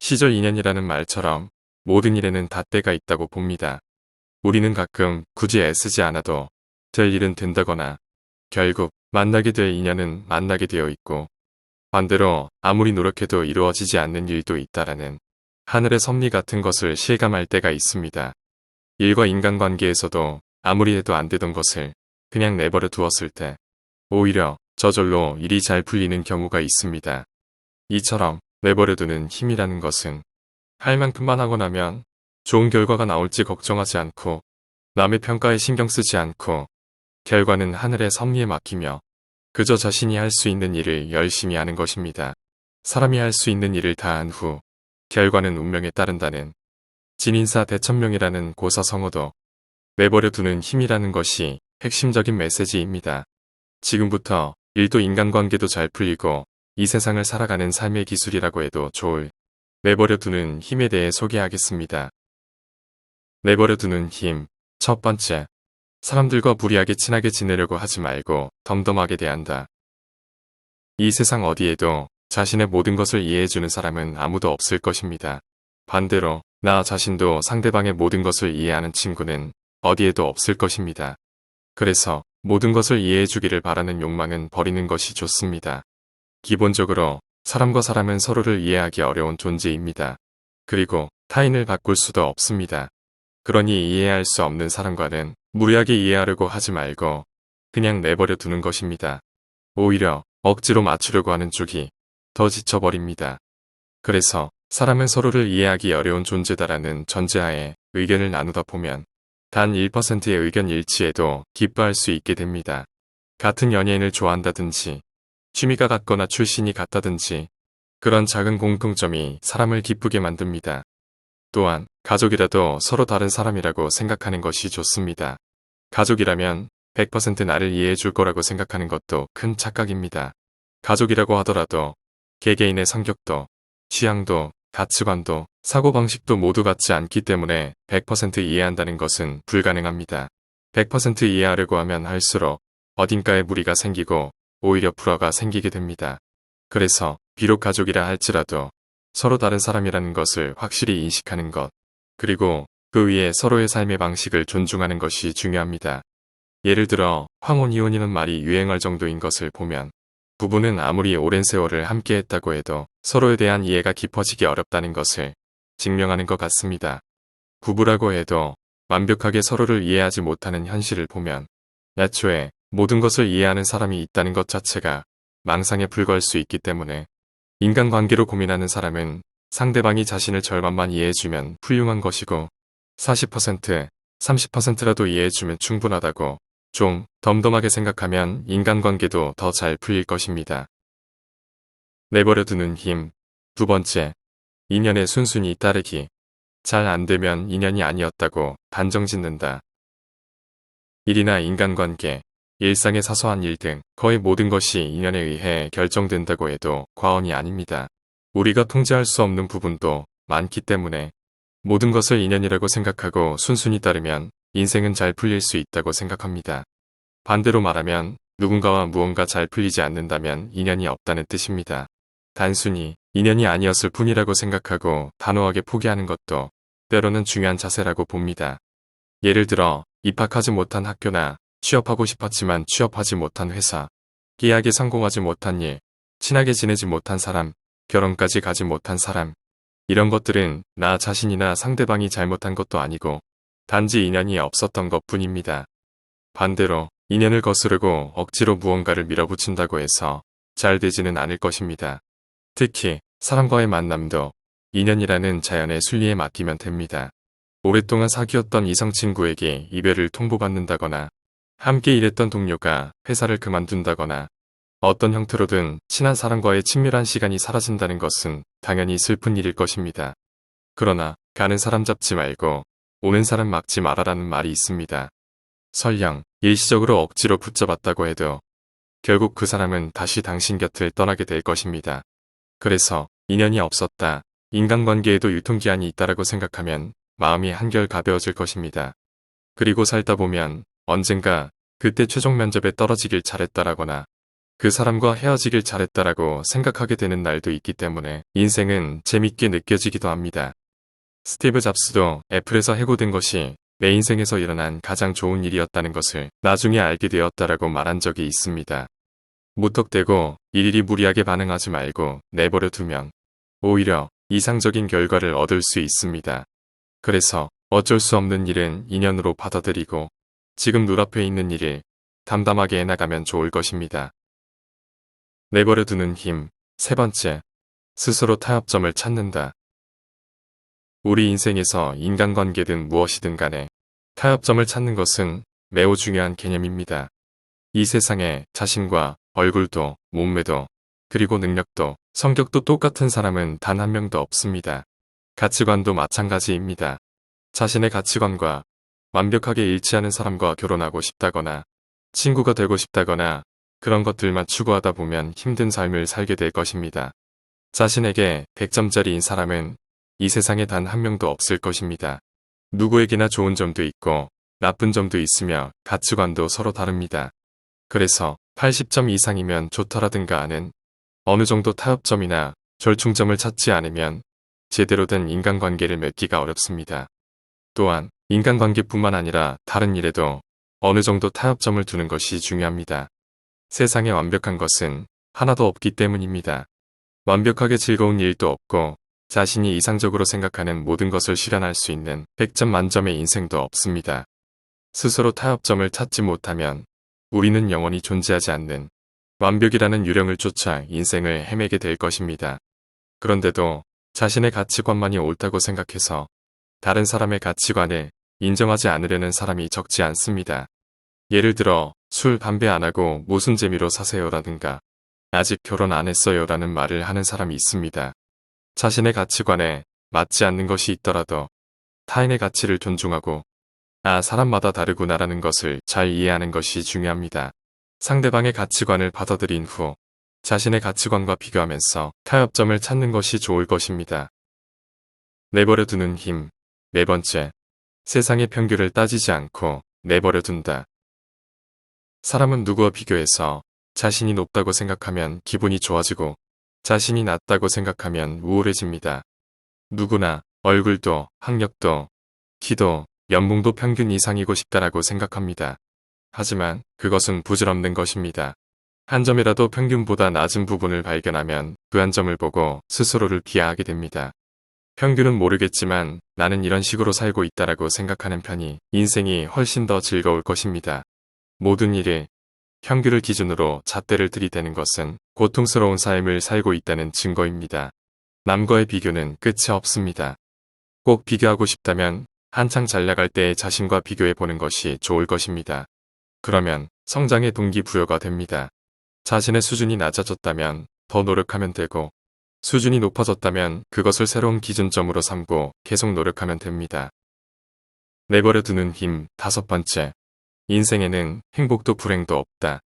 시절 인연이라는 말처럼 모든 일에는 닷때가 있다고 봅니다. 우리는 가끔 굳이 애쓰지 않아도 될 일은 된다거나 결국 만나게 될 인연은 만나게 되어 있고 반대로 아무리 노력해도 이루어지지 않는 일도 있다라는 하늘의 섭리 같은 것을 실감할 때가 있습니다. 일과 인간관계에서도 아무리 해도 안 되던 것을 그냥 내버려 두었을 때 오히려 저절로 일이 잘 풀리는 경우가 있습니다. 이처럼 내버려두는 힘이라는 것은 할 만큼만 하고 나면 좋은 결과가 나올지 걱정하지 않고 남의 평가에 신경 쓰지 않고 결과는 하늘의 섭리에 맡기며 그저 자신이 할 수 있는 일을 열심히 하는 것입니다. 사람이 할 수 있는 일을 다 한 후 결과는 운명에 따른다는 진인사 대천명이라는 고사성어도 내버려두는 힘이라는 것이 핵심적인 메시지입니다. 지금부터 일도 인간관계도 잘 풀리고 이 세상을 살아가는 삶의 기술이라고 해도 좋을 내버려두는 힘에 대해 소개하겠습니다. 내버려두는 힘. 첫 번째, 사람들과 무리하게 친하게 지내려고 하지 말고 덤덤하게 대한다. 이 세상 어디에도 자신의 모든 것을 이해해주는 사람은 아무도 없을 것입니다. 반대로 나 자신도 상대방의 모든 것을 이해하는 친구는 어디에도 없을 것입니다. 그래서 모든 것을 이해해주기를 바라는 욕망은 버리는 것이 좋습니다. 기본적으로 사람과 사람은 서로를 이해하기 어려운 존재입니다. 그리고 타인을 바꿀 수도 없습니다. 그러니 이해할 수 없는 사람과는 무리하게 이해하려고 하지 말고 그냥 내버려 두는 것입니다. 오히려 억지로 맞추려고 하는 쪽이 더 지쳐버립니다. 그래서 사람은 서로를 이해하기 어려운 존재다라는 전제하에 의견을 나누다 보면 단 1%의 의견 일치에도 기뻐할 수 있게 됩니다. 같은 연예인을 좋아한다든지 취미가 같거나 출신이 같다든지 그런 작은 공통점이 사람을 기쁘게 만듭니다. 또한 가족이라도 서로 다른 사람이라고 생각하는 것이 좋습니다. 가족이라면 100% 나를 이해해 줄 거라고 생각하는 것도 큰 착각입니다. 가족이라고 하더라도 개개인의 성격도, 취향도, 가치관도, 사고방식도 모두 같지 않기 때문에 100% 이해한다는 것은 불가능합니다. 100% 이해하려고 하면 할수록 어딘가에 무리가 생기고 오히려 불화가 생기게 됩니다. 그래서 비록 가족이라 할지라도 서로 다른 사람이라는 것을 확실히 인식하는 것, 그리고 그 위에 서로의 삶의 방식을 존중하는 것이 중요합니다. 예를 들어 황혼이혼이라는 말이 유행할 정도인 것을 보면 부부는 아무리 오랜 세월을 함께했다고 해도 서로에 대한 이해가 깊어지기 어렵다는 것을 증명하는 것 같습니다. 부부라고 해도 완벽하게 서로를 이해하지 못하는 현실을 보면 애초에 모든 것을 이해하는 사람이 있다는 것 자체가 망상에 불과할 수 있기 때문에 인간관계로 고민하는 사람은 상대방이 자신을 절반만 이해해주면 훌륭한 것이고 40%, 30%라도 이해해주면 충분하다고 좀 덤덤하게 생각하면 인간관계도 더 잘 풀릴 것입니다. 내버려두는 힘. 두 번째, 인연에 순순히 따르기. 잘 안되면 인연이 아니었다고 단정짓는다. 일이나 인간관계, 일상의 사소한 일 등 거의 모든 것이 인연에 의해 결정된다고 해도 과언이 아닙니다. 우리가 통제할 수 없는 부분도 많기 때문에 모든 것을 인연이라고 생각하고 순순히 따르면 인생은 잘 풀릴 수 있다고 생각합니다. 반대로 말하면 누군가와 무언가 잘 풀리지 않는다면 인연이 없다는 뜻입니다. 단순히 인연이 아니었을 뿐이라고 생각하고 단호하게 포기하는 것도 때로는 중요한 자세라고 봅니다. 예를 들어 입학하지 못한 학교나 취업하고 싶었지만 취업하지 못한 회사, 계약에 성공하지 못한 일, 친하게 지내지 못한 사람, 결혼까지 가지 못한 사람, 이런 것들은 나 자신이나 상대방이 잘못한 것도 아니고 단지 인연이 없었던 것뿐입니다. 반대로 인연을 거스르고 억지로 무언가를 밀어붙인다고 해서 잘 되지는 않을 것입니다. 특히 사람과의 만남도 인연이라는 자연의 순리에 맡기면 됩니다. 오랫동안 사귀었던 이성 친구에게 이별을 통보받는다거나 함께 일했던 동료가 회사를 그만둔다거나 어떤 형태로든 친한 사람과의 친밀한 시간이 사라진다는 것은 당연히 슬픈 일일 것입니다. 그러나 가는 사람 잡지 말고 오는 사람 막지 말아라는 말이 있습니다. 설령 일시적으로 억지로 붙잡았다고 해도 결국 그 사람은 다시 당신 곁을 떠나게 될 것입니다. 그래서 인연이 없었다, 인간관계에도 유통기한이 있다라고 생각하면 마음이 한결 가벼워질 것입니다. 그리고 살다 보면 언젠가 그때 최종 면접에 떨어지길 잘했다라거나 그 사람과 헤어지길 잘했다라고 생각하게 되는 날도 있기 때문에 인생은 재밌게 느껴지기도 합니다. 스티브 잡스도 애플에서 해고된 것이 내 인생에서 일어난 가장 좋은 일이었다는 것을 나중에 알게 되었다라고 말한 적이 있습니다. 무턱대고 일일이 무리하게 반응하지 말고 내버려 두면 오히려 이상적인 결과를 얻을 수 있습니다. 그래서 어쩔 수 없는 일은 인연으로 받아들이고 지금 눈앞에 있는 일을 담담하게 해나가면 좋을 것입니다. 내버려 두는 힘. 세 번째, 스스로 타협점을 찾는다. 우리 인생에서 인간관계든 무엇이든 간에 타협점을 찾는 것은 매우 중요한 개념입니다. 이 세상에 자신과 얼굴도, 몸매도, 그리고 능력도, 성격도 똑같은 사람은 단 한 명도 없습니다. 가치관도 마찬가지입니다. 자신의 가치관과 완벽하게 일치하는 사람과 결혼하고 싶다거나 친구가 되고 싶다거나 그런 것들만 추구하다 보면 힘든 삶을 살게 될 것입니다. 자신에게 100점짜리인 사람은 이 세상에 단 한 명도 없을 것입니다. 누구에게나 좋은 점도 있고 나쁜 점도 있으며 가치관도 서로 다릅니다. 그래서 80점 이상이면 좋더라든가 하는 어느 정도 타협점이나 절충점을 찾지 않으면 제대로 된 인간관계를 맺기가 어렵습니다. 또한 인간관계뿐만 아니라 다른 일에도 어느 정도 타협점을 두는 것이 중요합니다. 세상에 완벽한 것은 하나도 없기 때문입니다. 완벽하게 즐거운 일도 없고 자신이 이상적으로 생각하는 모든 것을 실현할 수 있는 100점 만점의 인생도 없습니다. 스스로 타협점을 찾지 못하면 우리는 영원히 존재하지 않는 완벽이라는 유령을 쫓아 인생을 헤매게 될 것입니다. 그런데도 자신의 가치관만이 옳다고 생각해서 다른 사람의 가치관을 인정하지 않으려는 사람이 적지 않습니다. 예를 들어 술, 담배 안 하고 무슨 재미로 사세요라든가 아직 결혼 안 했어요라는 말을 하는 사람이 있습니다. 자신의 가치관에 맞지 않는 것이 있더라도 타인의 가치를 존중하고 사람마다 다르구나라는 것을 잘 이해하는 것이 중요합니다. 상대방의 가치관을 받아들인 후 자신의 가치관과 비교하면서 타협점을 찾는 것이 좋을 것입니다. 내버려 두는 힘. 네 번째, 세상의 평균을 따지지 않고 내버려 둔다. 사람은 누구와 비교해서 자신이 높다고 생각하면 기분이 좋아지고 자신이 낮다고 생각하면 우울해집니다. 누구나 얼굴도, 학력도, 키도, 연봉도 평균 이상이고 싶다라고 생각합니다. 하지만 그것은 부질없는 것입니다. 한 점이라도 평균보다 낮은 부분을 발견하면 그 한 점을 보고 스스로를 비하하게 됩니다. 평균은 모르겠지만 나는 이런 식으로 살고 있다라고 생각하는 편이 인생이 훨씬 더 즐거울 것입니다. 모든 일에 평균을 기준으로 잣대를 들이대는 것은 고통스러운 삶을 살고 있다는 증거입니다. 남과의 비교는 끝이 없습니다. 꼭 비교하고 싶다면 한창 잘 나갈 때의 자신과 비교해 보는 것이 좋을 것입니다. 그러면 성장의 동기부여가 됩니다. 자신의 수준이 낮아졌다면 더 노력하면 되고 수준이 높아졌다면 그것을 새로운 기준점으로 삼고 계속 노력하면 됩니다. 내버려 두는 힘. 다섯 번째, 인생에는 행복도 불행도 없다.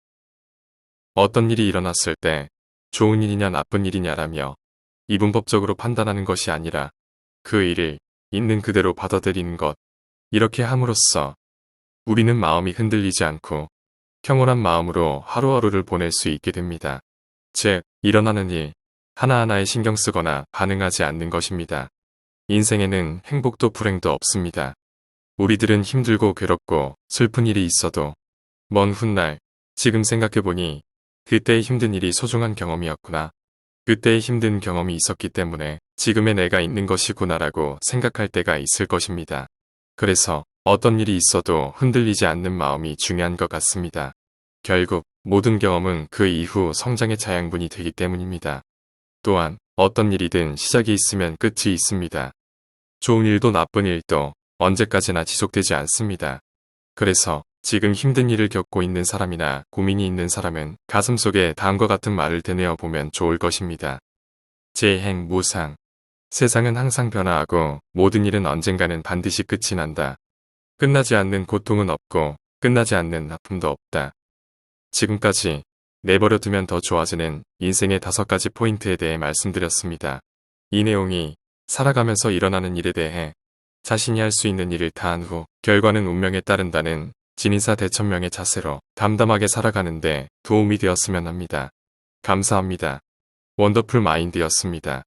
어떤 일이 일어났을 때 좋은 일이냐 나쁜 일이냐라며 이분법적으로 판단하는 것이 아니라 그 일을 있는 그대로 받아들이는 것. 이렇게 함으로써 우리는 마음이 흔들리지 않고 평온한 마음으로 하루하루를 보낼 수 있게 됩니다. 즉, 일어나는 일 하나하나에 신경 쓰거나 반응하지 않는 것입니다. 인생에는 행복도 불행도 없습니다. 우리들은 힘들고 괴롭고 슬픈 일이 있어도 먼 훗날 지금 생각해보니 그때의 힘든 일이 소중한 경험이었구나. 그때의 힘든 경험이 있었기 때문에 지금의 내가 있는 것이구나라고 생각할 때가 있을 것입니다. 그래서 어떤 일이 있어도 흔들리지 않는 마음이 중요한 것 같습니다. 결국 모든 경험은 그 이후 성장의 자양분이 되기 때문입니다. 또한 어떤 일이든 시작이 있으면 끝이 있습니다. 좋은 일도 나쁜 일도 언제까지나 지속되지 않습니다. 그래서 지금 힘든 일을 겪고 있는 사람이나 고민이 있는 사람은 가슴속에 다음과 같은 말을 되뇌어 보면 좋을 것입니다. 재행 무상. 세상은 항상 변화하고 모든 일은 언젠가는 반드시 끝이 난다. 끝나지 않는 고통은 없고 끝나지 않는 아픔도 없다. 지금까지 내버려 두면 더 좋아지는 인생의 5가지 포인트에 대해 말씀드렸습니다. 이 내용이 살아가면서 일어나는 일에 대해 자신이 할 수 있는 일을 다한 후 결과는 운명에 따른다는 진인사 대천명의 자세로 담담하게 살아가는데 도움이 되었으면 합니다. 감사합니다. 원더풀 마인드였습니다.